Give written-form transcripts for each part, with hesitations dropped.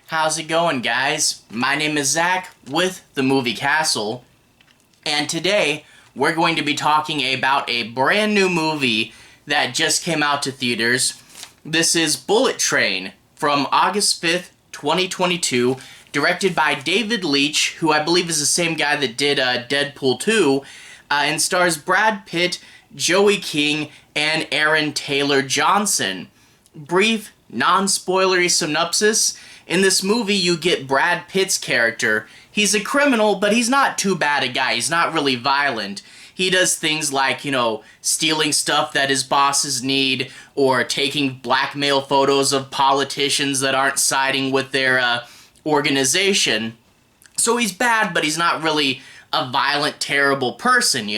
How's it going, guys? My name is Zach with the Movie Castle, and today we're going to be talking about a brand new movie that just came out to theaters. This is Bullet Train from August 5th, 2022, directed by David Leitch, who I believe is the same guy that did Deadpool 2, and stars Brad Pitt, Joey King, and Aaron Taylor Johnson. Brief, non-spoilery synopsis. In this movie, you get Brad Pitt's character. He's a criminal, but he's not too bad a guy. He's not really violent. He does things like, stealing stuff that his bosses need, or taking blackmail photos of politicians that aren't siding with their organization. So he's bad, but he's not really a violent, terrible person,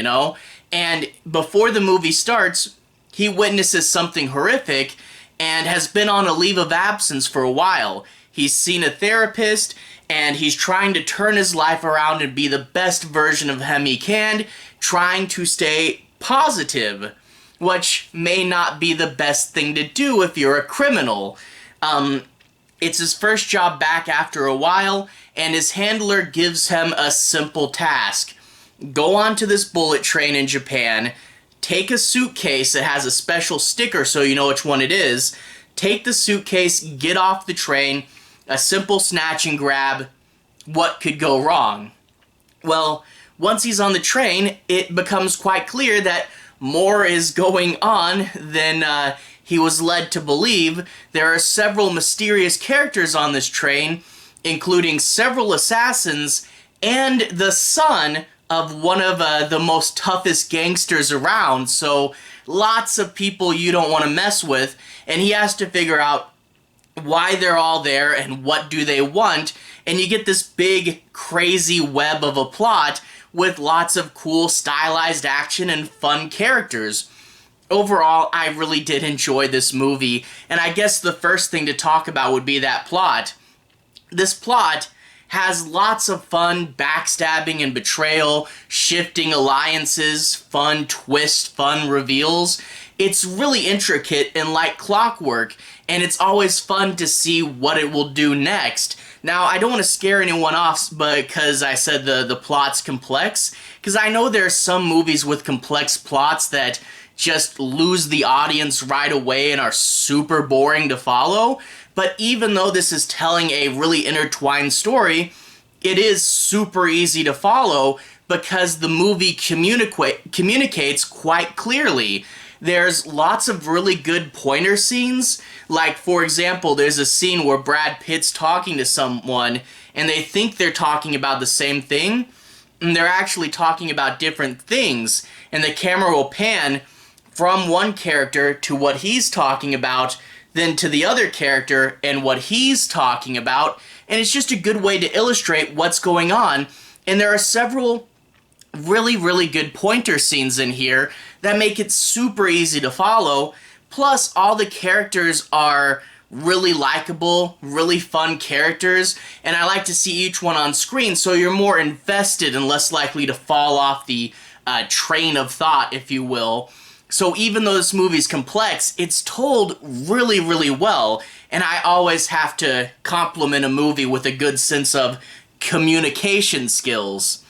And before the movie starts, he witnesses something horrific and has been on a leave of absence for a while. He's seen a therapist, and he's trying to turn his life around and be the best version of him he can, trying to stay positive, which may not be the best thing to do if you're a criminal. It's his first job back after a while, and his handler gives him a simple task. Go onto this bullet train in Japan, take a suitcase that has a special sticker so you know which one it is, take the suitcase, get off the train, a simple snatch and grab. What could go wrong? Well, once he's on the train, it becomes quite clear that more is going on than he was led to believe. There are several mysterious characters on this train, including several assassins and the son of one of the most toughest gangsters around, so lots of people you don't want to mess with, and he has to figure out why they're all there and what do they want, and you get this big, crazy web of a plot with lots of cool stylized action and fun characters. Overall, I really did enjoy this movie, and I guess the first thing to talk about would be that plot. This plot has lots of fun backstabbing and betrayal, shifting alliances, fun twists, fun reveals. It's really intricate and like clockwork, and it's always fun to see what it will do next. Now, I don't want to scare anyone off because I said the plot's complex, because I know there are some movies with complex plots that just lose the audience right away and are super boring to follow. But even though this is telling a really intertwined story, it is super easy to follow because the movie communicates quite clearly. There's lots of really good pointer scenes. Like, for example, there's a scene where Brad Pitt's talking to someone and they think they're talking about the same thing, and they're actually talking about different things. And the camera will pan from one character to what he's talking about, then to the other character and what he's talking about, and it's just a good way to illustrate what's going on. And there are several really, really good pointer scenes in here that make it super easy to follow. Plus, all the characters are really likable, really fun characters, and I like to see each one on screen so you're more invested and less likely to fall off the train of thought, if you will. So even though this movie's complex, it's told really, really well, and I always have to compliment a movie with a good sense of communication skills.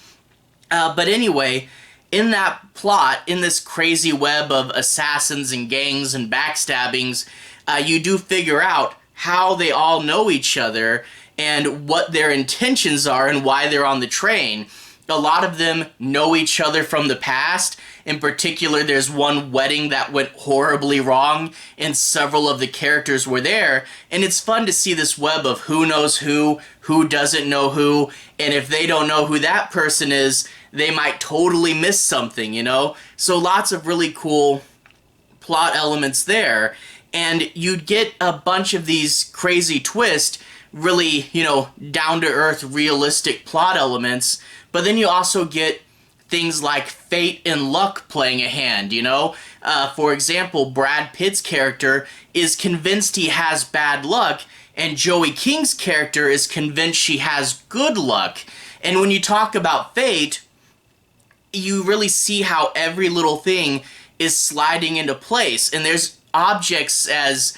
But anyway, in that plot, in this crazy web of assassins and gangs and backstabbings, you do figure out how they all know each other and what their intentions are and why they're on the train. A lot of them know each other from the past. In particular, there's one wedding that went horribly wrong, and several of the characters were there. And it's fun to see this web of who knows who doesn't know who, and if they don't know who that person is, they might totally miss something, So lots of really cool plot elements there. And you'd get a bunch of these crazy twists, really, down-to-earth, realistic plot elements. But then you also get things like fate and luck playing a hand, For example, Brad Pitt's character is convinced he has bad luck, and Joey King's character is convinced she has good luck. And when you talk about fate, you really see how every little thing is sliding into place. And there's objects as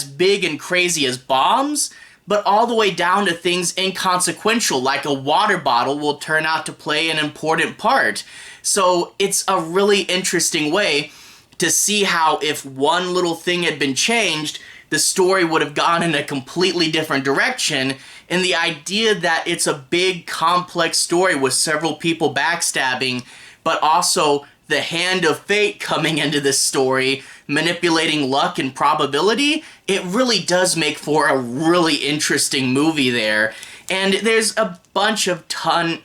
big and crazy as bombs, but all the way down to things inconsequential, like a water bottle will turn out to play an important part. So it's a really interesting way to see how if one little thing had been changed, the story would have gone in a completely different direction. And the idea that it's a big, complex story with several people backstabbing, but also the hand of fate coming into this story, manipulating luck and probability, it really does make for a really interesting movie there. And there's a bunch of fun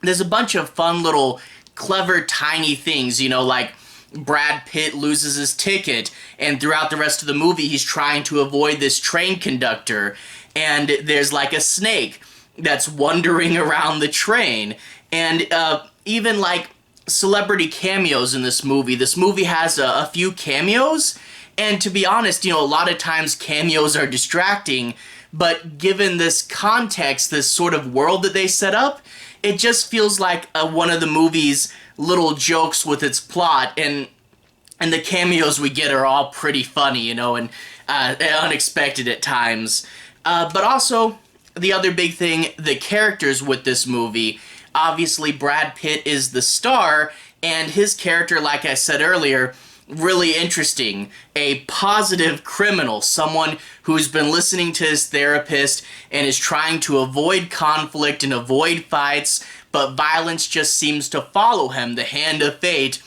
little clever tiny things, like Brad Pitt loses his ticket, and throughout the rest of the movie he's trying to avoid this train conductor, and there's like a snake that's wandering around the train, and even like celebrity cameos in this movie. This movie has a few cameos, and to be honest, a lot of times cameos are distracting, but given this context, this sort of world that they set up, it just feels like one of the movie's little jokes with its plot, and the cameos we get are all pretty funny, and unexpected at times. But also, the other big thing, the characters with this movie. Obviously, Brad Pitt is the star, and his character, like I said earlier, really interesting. A positive criminal, someone who's been listening to his therapist and is trying to avoid conflict and avoid fights, but violence just seems to follow him. The hand of fate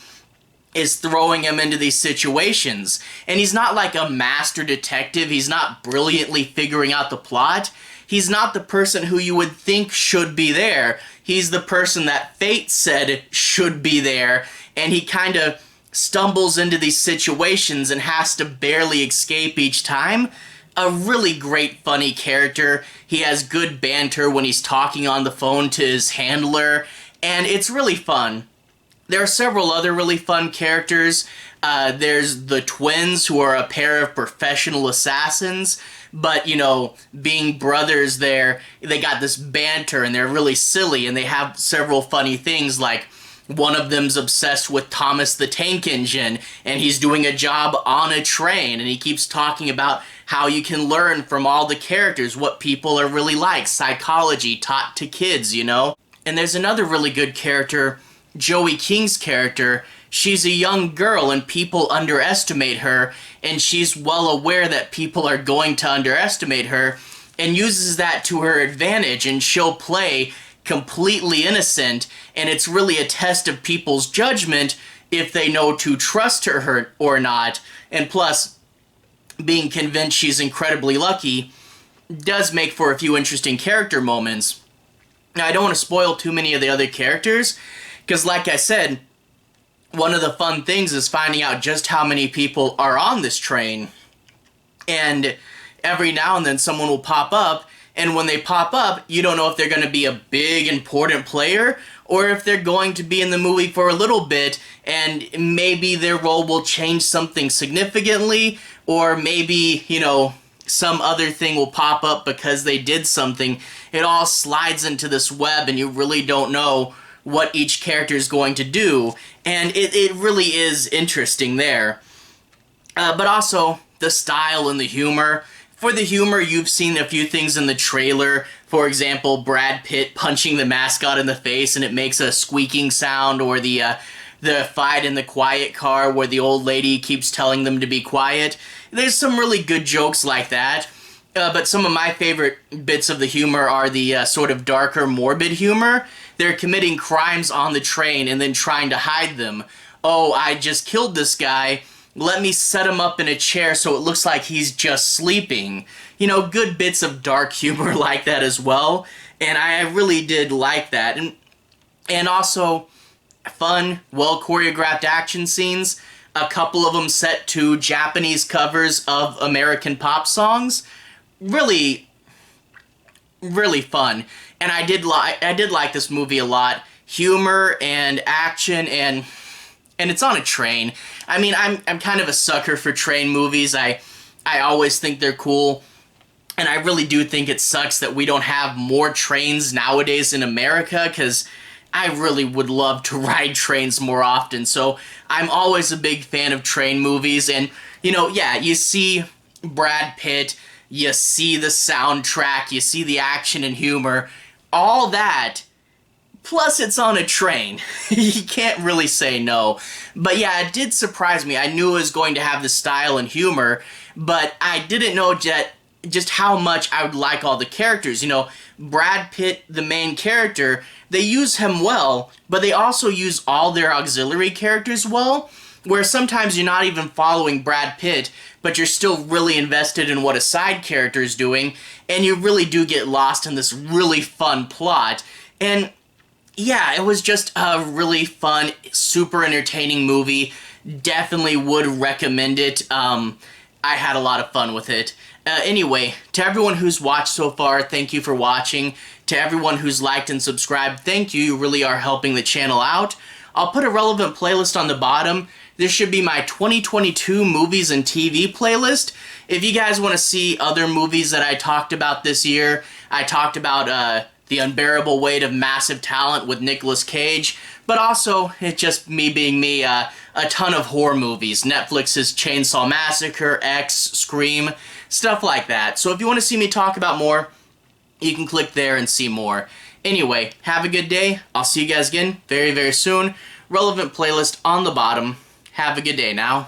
is throwing him into these situations. And he's not like a master detective. He's not brilliantly figuring out the plot. He's not the person who you would think should be there. He's the person that fate said should be there, and he kind of stumbles into these situations and has to barely escape each time. A really great, funny character. He has good banter when he's talking on the phone to his handler, and it's really fun. There are several other really fun characters. There's the twins, who are a pair of professional assassins, but, being brothers there, they got this banter, and they're really silly, and they have several funny things, like one of them's obsessed with Thomas the Tank Engine, and he's doing a job on a train, and he keeps talking about how you can learn from all the characters what people are really like, psychology taught to kids, And there's another really good character, Joey King's character. She's a young girl and people underestimate her, and she's well aware that people are going to underestimate her and uses that to her advantage, and she'll play completely innocent, and it's really a test of people's judgment if they know to trust her or not. And plus, being convinced she's incredibly lucky does make for a few interesting character moments. Now, I don't want to spoil too many of the other characters, because like I said, one of the fun things is finding out just how many people are on this train. And every now and then someone will pop up, and when they pop up, you don't know if they're going to be a big, important player, or if they're going to be in the movie for a little bit, and maybe their role will change something significantly, or maybe, some other thing will pop up because they did something. It all slides into this web, and you really don't know what each character is going to do, and it really is interesting there. But also, the style and the humor. For the humor, you've seen a few things in the trailer. For example, Brad Pitt punching the mascot in the face and it makes a squeaking sound, or the fight in the quiet car where the old lady keeps telling them to be quiet. There's some really good jokes like that. But some of my favorite bits of the humor are the sort of darker, morbid humor. They're committing crimes on the train and then trying to hide them. Oh, I just killed this guy. Let me set him up in a chair so it looks like he's just sleeping. Good bits of dark humor like that as well. And I really did like that. And also, fun, well-choreographed action scenes. A couple of them set to Japanese covers of American pop songs. Really, really fun. And I did like this movie a lot. Humor and action, and it's on a train. I mean, I'm kind of a sucker for train movies. I always think they're cool. And I really do think it sucks that we don't have more trains nowadays in America, because I really would love to ride trains more often. So I'm always a big fan of train movies. And, you see Brad Pitt you see the soundtrack, you see the action and humor, all that. Plus, it's on a train. You can't really say no. But yeah, it did surprise me. I knew it was going to have the style and humor, but I didn't know just how much I would like all the characters. You know, Brad Pitt, the main character, they use him well, but they also use all their auxiliary characters well, where sometimes you're not even following Brad Pitt, but you're still really invested in what a side character is doing, and you really do get lost in this really fun plot. And yeah, it was just a really fun, super entertaining movie. Definitely would recommend it. I had a lot of fun with it. Anyway, to everyone who's watched so far, thank you for watching. To everyone who's liked and subscribed, thank you. You really are helping the channel out. I'll put a relevant playlist on the bottom. This should be my 2022 movies and TV playlist. If you guys want to see other movies that I talked about this year, I talked about The Unbearable Weight of Massive Talent with Nicolas Cage, but also, it's just me being me, a ton of horror movies. Netflix's Chainsaw Massacre, X, Scream, stuff like that. So if you want to see me talk about more, you can click there and see more. Anyway, have a good day. I'll see you guys again very, very soon. Relevant playlist on the bottom. Have a good day now.